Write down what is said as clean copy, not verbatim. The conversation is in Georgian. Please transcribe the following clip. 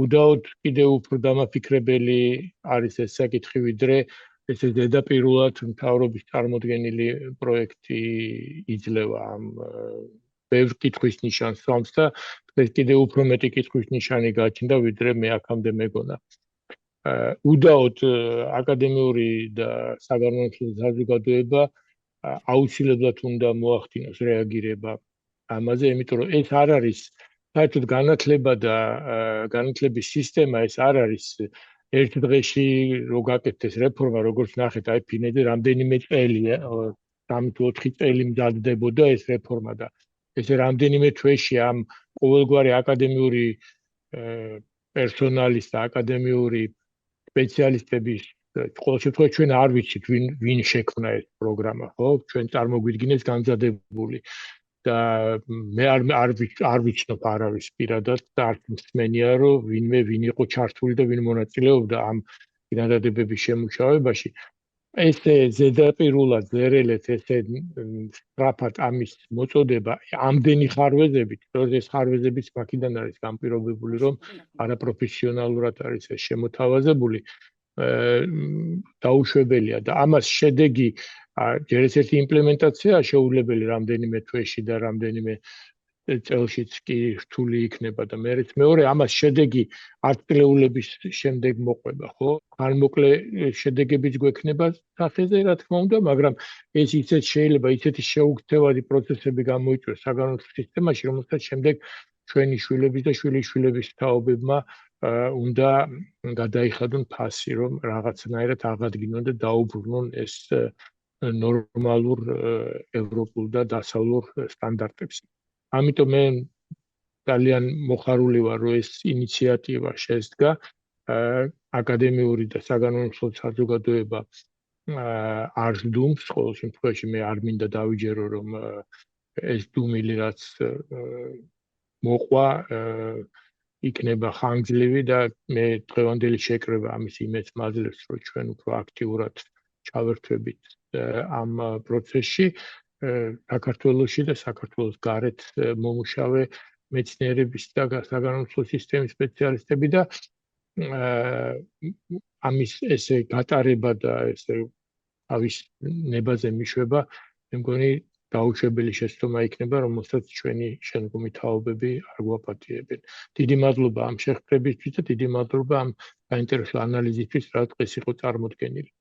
უდაოდ კიდევ უფრო დამაფიქრებელი არის ეს საკითხი, ვიდრე ესე ზედაპირულად მთავრობის წარმოდგენილი პროექტი იძლევა ამ ბევრ კითხვის ნიშანს სვამს და ეს კიდევ უფრო მეტი კითხვის ნიშანი გააჩნდა, ვიდრე მე აქამდე მეგონა. უდაოდ აკადემიური და საგანმანათლებლო საზოგადოება აუცილებლად უნდა მოახდინოს რეაგირება ამაზე, იმიტომ რომ ეს არ არის საერთოდ განათლება და განათლების სისტემა ეს არ არის ერთ დღეში რო გაკეთდეს რეფორმა, როგორც ნახეთ, აი ფინეთზე რამდენიმე წელია, 3-4 წელი მზადდებოდა ეს რეფორმა და ესე რამდენიმე თვეში ამ ყოველგვარი აკადემიური პერსონალის და აკადემიური სპეციალისტების ყოველ შემთხვევაში ჩვენ არ ვიცით ვინ შექმნა ეს პროგრამა, ხო? ჩვენ წარმოგვიდგინეს გამზადებული და მე არ ვიცნობ არავის პირადად და არც მსმენია რომ ვინ იყო ჩართული და ვინ მონაწილეობდა ამ წინადადებების შემუშავებაში. ესე ზედაპირულად ზერელეთ ესე სწრაფად ამის მოწოდება ამდენი ხარვეზებით, რომ ეს ხარვეზებიც მაქედან არის განპირობებული, რომ არაპროფესიონალურად არის ეს შემოთავაზებული, დაუშვებელია და ამას შედეგი ჯერ ერთი იმპლემენტაცია შეუძლებელი რამდენიმე თვეში და რამდენიმე წელშიც კი რთული იქნება და მეორე ამას შედეგი არტილეულების შემდეგ მოყვება, ხო? ხანმოკლე შედეგებიც გვექნება სახეზე, რა თქმა უნდა, მაგრამ ეს ისეთ შეიძლება ისეთი შეუქცევადი პროცესები გამოიწვიოს საგანმანათლებლო სისტემაში, რომელსაც შემდეგ ჩვენი შვილების და შვილიშვილების თაობებმა უნდა გადაიხადონ ფასი, რომ რაღაცნაირად აღადგინონ და დაუბრუნონ ეს ნორმალურ ევროპულ და დასავლურ სტანდარტებს. ამიტომ მე ძალიან მოხარული ვარ, რომ ეს ინიციატივა შესდგა. აკადემიური და საგანმანათლებლო საზოგადოება არ სდუმს, ყოველ შემთხვევაში მე არ მინდა დავიჯერო, რომ ეს დუმილი რაც მოყვა იქნება ხანგრძლივი და მე დღევანდელი შეკრება ამის იმედს მაძლევს, რომ ჩვენ უფრო აქტიურად ჩავერთვებით ამ პროცესში საქართველოში და საქართველოს გარეთ მომუშავე მეცნიერების და საგანმანათლებლო სისტემის სპეციალისტები და ამის ესე გატარება და ესე თავის ნებაზე მიშვება, მე მგონი დაუშვებელი შეცდომა იქნება, რომელსაც ჩვენი შემდგომი თაობები არ გვაპატიებენ. დიდი მადლობა ამ შეხებებისთვის და დიდი მადლობა ამ საინტერესო ანალიზისთვის, რაც ეს იყო წარმოდგენილი.